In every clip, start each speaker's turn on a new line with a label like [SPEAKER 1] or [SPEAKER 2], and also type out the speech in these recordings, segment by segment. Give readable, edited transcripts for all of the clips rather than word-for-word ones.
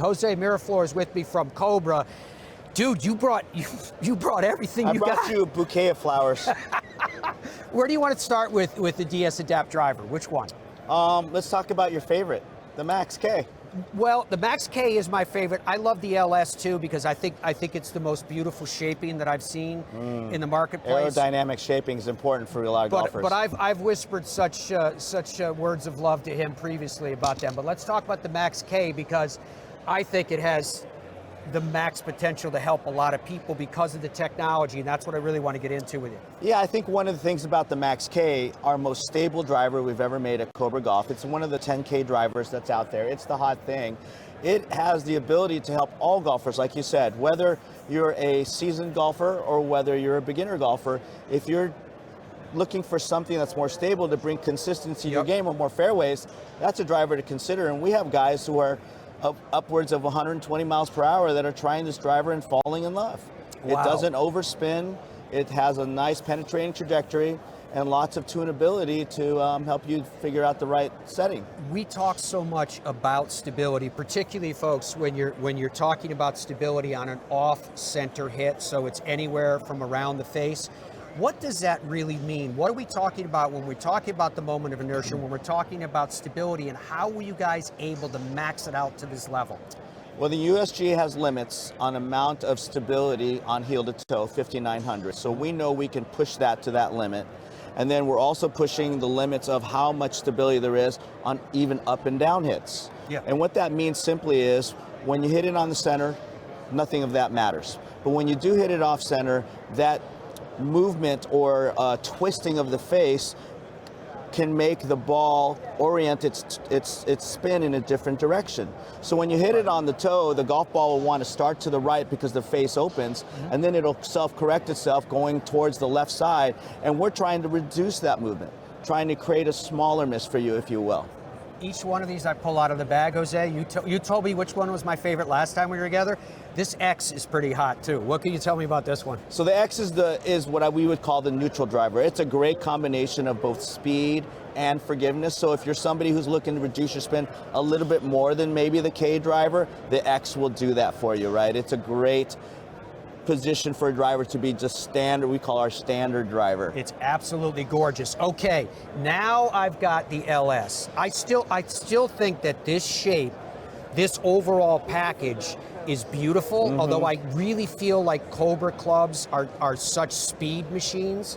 [SPEAKER 1] Jose Miraflor is with me from Cobra. Dude, you brought everything you got.
[SPEAKER 2] I brought you a bouquet of flowers.
[SPEAKER 1] Where do you want to start with the DS Adapt driver? Which one?
[SPEAKER 2] Let's talk about your favorite, the Max K.
[SPEAKER 1] Well, the Max K is my favorite. I love the LS too because I think it's the most beautiful shaping that I've seen in the marketplace.
[SPEAKER 2] Aerodynamic shaping is important for a lot of golfers.
[SPEAKER 1] But I've whispered such words of love to him previously about them. But let's talk about the Max K because I think it has the max potential to help a lot of people because of the technology, and that's what I really want to get into with you.
[SPEAKER 2] Yeah, I think one of the things about the Max K, our most stable driver we've ever made at Cobra Golf, it's one of the 10K drivers that's out there. It's the hot thing. It has the ability to help all golfers, like you said, whether you're a seasoned golfer or whether you're a beginner golfer. If you're looking for something that's more stable to bring consistency to your game or more fairways, that's a driver to consider. And we have guys who are upwards of 120 miles per hour that are trying this driver and falling in love. Wow. It doesn't overspin. It has a nice penetrating trajectory and lots of tunability to help you figure out the right setting.
[SPEAKER 1] We talk so much about stability, particularly folks when you're talking about stability on an off-center hit, so it's anywhere from around the face. What does that really mean? What are we talking about when we're talking about the moment of inertia, when we're talking about stability, and how were you guys able to max it out to this level?
[SPEAKER 2] Well, the USG has limits on amount of stability on heel to toe, 5,900. So we know we can push that to that limit. And then we're also pushing the limits of how much stability there is on even up and down hits. Yeah. And what that means simply is when you hit it on the center, nothing of that matters. But when you do hit it off center, that movement or twisting of the face can make the ball orient its spin in a different direction. So when you hit it on the toe, the golf ball will want to start to the right because the face opens, and then it'll self-correct itself going towards the left side. And we're trying to reduce that movement, trying to create a smaller miss for you, if you will.
[SPEAKER 1] Each one of these I pull out of the bag, Jose. You told me which one was my favorite last time we were together. This X is pretty hot too. What can you tell me about this one?
[SPEAKER 2] So the X is what we would call the neutral driver. It's a great combination of both speed and forgiveness. So if you're somebody who's looking to reduce your spin a little bit more than maybe the K driver, the X will do that for you, right? It's a great position for a driver to be just standard. We call our standard driver.
[SPEAKER 1] It's absolutely gorgeous. Okay, now I've got the LS. I still think that this shape, this overall package is beautiful, although I really feel like Cobra clubs are such speed machines.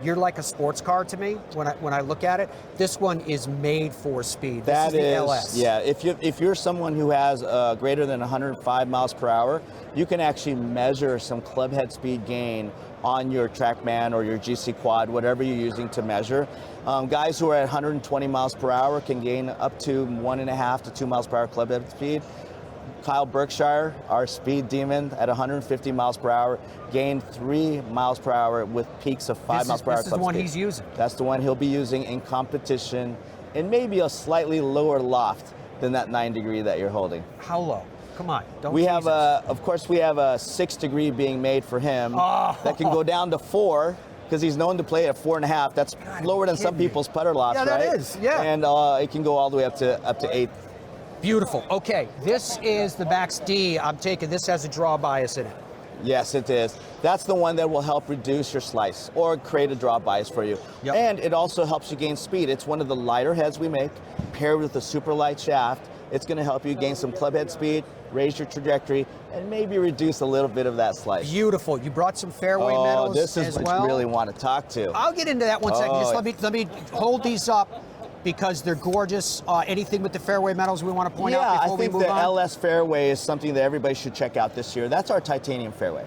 [SPEAKER 1] You're like a sports car to me when I look at it. This one is made for speed. This is the LS.
[SPEAKER 2] Yeah. If you're someone who has greater than 105 miles per hour, you can actually measure some club head speed gain on your TrackMan or your GC Quad, whatever you're using to measure. Guys who are at 120 miles per hour can gain up to 1.5 to 2 miles per hour club head speed. Kyle Berkshire, our speed demon, at 150 miles per hour, gained 3 miles per hour with peaks of 5 miles per hour.
[SPEAKER 1] This is the one he's using.
[SPEAKER 2] That's the one he'll be using in competition, and maybe a slightly lower loft than that 9 degree that you're holding.
[SPEAKER 1] How low? Come on, don't
[SPEAKER 2] we have of course, we have a 6 degree being made for him that can go down to 4. Because he's known to play at 4.5. That's lower than some people's putter lofts, right?
[SPEAKER 1] Yeah, that is. Yeah.
[SPEAKER 2] And it can go all the way up to 8.
[SPEAKER 1] Beautiful. Okay, this is the Max D. I'm taking this has a draw bias in it.
[SPEAKER 2] Yes, it is. That's the one that will help reduce your slice or create a draw bias for you. Yep. And it also helps you gain speed. It's one of the lighter heads we make, paired with a super light shaft. It's going to help you gain some club head speed, raise your trajectory, and maybe reduce a little bit of that slice.
[SPEAKER 1] Beautiful. You brought some fairway metals
[SPEAKER 2] this is
[SPEAKER 1] as
[SPEAKER 2] what
[SPEAKER 1] well.
[SPEAKER 2] you really want to talk to.
[SPEAKER 1] I'll get into that one second. Just let me hold these up because they're gorgeous. Anything with the fairway metals we want to point out before we move on?
[SPEAKER 2] I think the LS fairway is something that everybody should check out this year. That's our titanium fairway.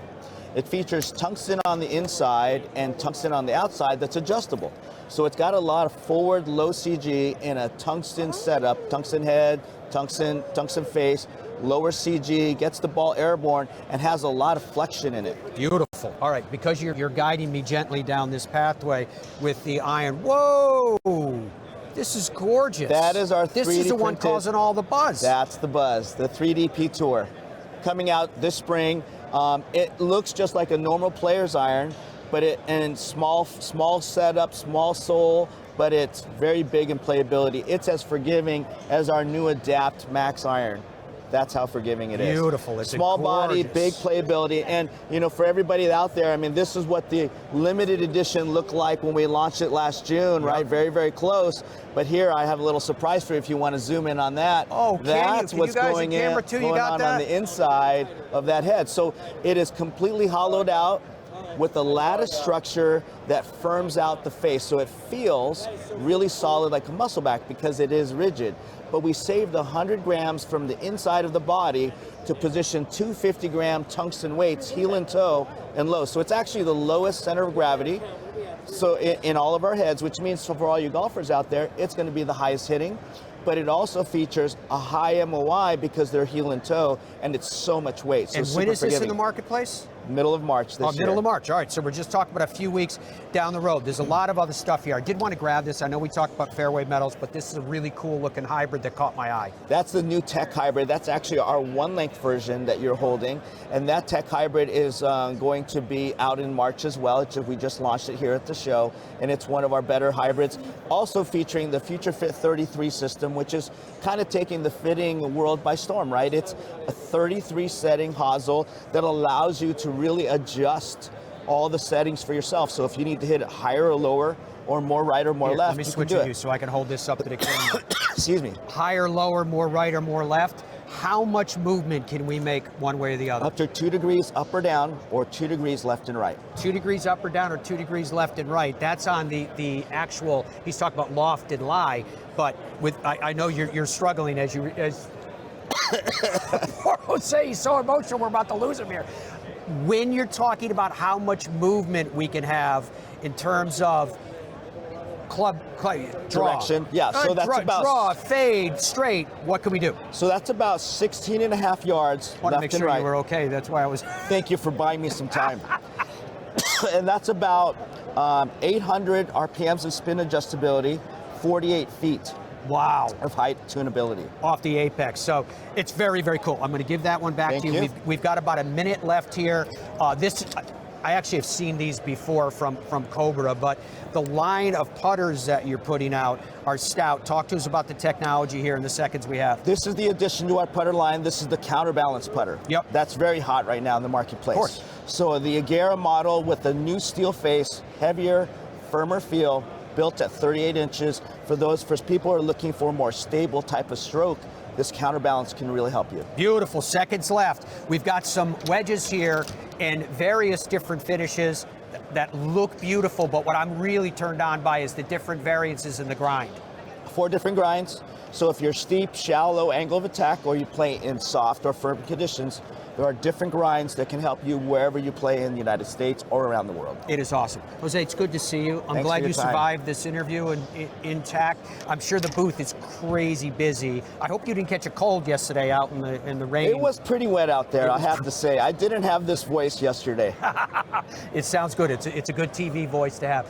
[SPEAKER 2] It features tungsten on the inside and tungsten on the outside that's adjustable. So it's got a lot of forward low CG in a tungsten setup, tungsten head, tungsten face, lower CG, gets the ball airborne, and has a lot of flexion in it.
[SPEAKER 1] Beautiful. All right, because you're guiding me gently down this pathway with the iron. Whoa! This is gorgeous.
[SPEAKER 2] That is our 3D
[SPEAKER 1] This is the one causing all the buzz.
[SPEAKER 2] That's the buzz, the 3DP Tour. Coming out this spring. It looks just like a normal player's iron, but and small setup, small sole, but it's very big in playability. It's as forgiving as our new Adapt Max iron. That's how forgiving it is.
[SPEAKER 1] Beautiful. It's
[SPEAKER 2] small body,
[SPEAKER 1] gorgeous.
[SPEAKER 2] big playability, and for everybody out there, I mean, this is what the limited edition looked like when we launched it last June, right? Very, very close. But here I have a little surprise for you if you want to zoom in on that.
[SPEAKER 1] Oh,
[SPEAKER 2] that's
[SPEAKER 1] can
[SPEAKER 2] what's
[SPEAKER 1] you guys
[SPEAKER 2] going
[SPEAKER 1] in camera
[SPEAKER 2] in,
[SPEAKER 1] too? You
[SPEAKER 2] going
[SPEAKER 1] got
[SPEAKER 2] on
[SPEAKER 1] that?
[SPEAKER 2] the inside of that head. So it is completely hollowed out with a lattice structure that firms out the face, so it feels really solid like a muscle back because it is rigid. But we saved 100 grams from the inside of the body to position two 50-gram tungsten weights, heel and toe and low. So it's actually the lowest center of gravity. So in all of our heads, which means for all you golfers out there, it's going to be the highest hitting. But it also features a high MOI because they're heel and toe, and it's so much weight. So
[SPEAKER 1] And when is this in the marketplace?
[SPEAKER 2] Middle of March this year.
[SPEAKER 1] Middle of March. All right, so we're just talking about a few weeks down the road. There's a lot of other stuff here. I did want to grab this. I know we talked about fairway metals, but this is a really cool looking hybrid that caught my eye.
[SPEAKER 2] That's the new Tech Hybrid. That's actually our one-length version that you're holding. And that Tech Hybrid is going to be out in March as well. We just launched it here at the show, and it's one of our better hybrids. Also featuring the Future Fit 33 system, which is kind of taking the fitting world by storm, right? It's a 33 setting hosel that allows you to really adjust all the settings for yourself. So if you need to hit it higher or lower, or more right or more
[SPEAKER 1] Here,
[SPEAKER 2] left,
[SPEAKER 1] let me
[SPEAKER 2] you
[SPEAKER 1] switch
[SPEAKER 2] can do
[SPEAKER 1] with
[SPEAKER 2] it.
[SPEAKER 1] you so I can hold this up to the camera.
[SPEAKER 2] Excuse me.
[SPEAKER 1] Higher, lower, more right or more left. How much movement can we make one way or the other?
[SPEAKER 2] Up to 2 degrees up or down, or 2 degrees left and right.
[SPEAKER 1] 2 degrees up or down, or 2 degrees left and right. That's on the actual. He's talking about loft and lie, but with I know you're struggling as poor Jose, he's so emotional. We're about to lose him here. When you're talking about how much movement we can have in terms of club draw,
[SPEAKER 2] Direction, yeah, so that's about
[SPEAKER 1] draw, fade, straight. What can we do?
[SPEAKER 2] So that's about 16 and a half yards
[SPEAKER 1] I want to
[SPEAKER 2] left
[SPEAKER 1] make
[SPEAKER 2] and
[SPEAKER 1] sure
[SPEAKER 2] right.
[SPEAKER 1] you were okay. That's why I was.
[SPEAKER 2] Thank you for buying me some time. And that's about 800 RPMs of spin adjustability, 48 feet
[SPEAKER 1] Wow.
[SPEAKER 2] of height tunability.
[SPEAKER 1] Off the apex. So it's very, very cool. I'm going to give that one back
[SPEAKER 2] Thank
[SPEAKER 1] to you.
[SPEAKER 2] you.
[SPEAKER 1] We've got about a minute left here. I actually have seen these before from Cobra, but the line of putters that you're putting out are stout. Talk to us about the technology here in the seconds we have.
[SPEAKER 2] This is the addition to our putter line. This is the counterbalance putter.
[SPEAKER 1] Yep.
[SPEAKER 2] That's very hot right now in the marketplace.
[SPEAKER 1] Of course.
[SPEAKER 2] So the Agera model with the new steel face, heavier, firmer feel, built at 38 inches. For people who are looking for a more stable type of stroke, this counterbalance can really help you.
[SPEAKER 1] Beautiful. Seconds left. We've got some wedges here in various different finishes that look beautiful, but what I'm really turned on by is the different variances in the grind.
[SPEAKER 2] 4 different grinds. So if you're steep, shallow angle of attack, or you play in soft or firm conditions, there are different grinds that can help you wherever you play in the United States or around the world.
[SPEAKER 1] It is awesome. Jose, it's good to see you. I'm
[SPEAKER 2] Thanks
[SPEAKER 1] glad
[SPEAKER 2] for your
[SPEAKER 1] you
[SPEAKER 2] time.
[SPEAKER 1] survived this interview and intact. I'm sure the booth is crazy busy. I hope you didn't catch a cold yesterday out in the rain.
[SPEAKER 2] It was pretty wet out there, I have to say. I didn't have this voice yesterday.
[SPEAKER 1] It sounds good. It's a good TV voice to have.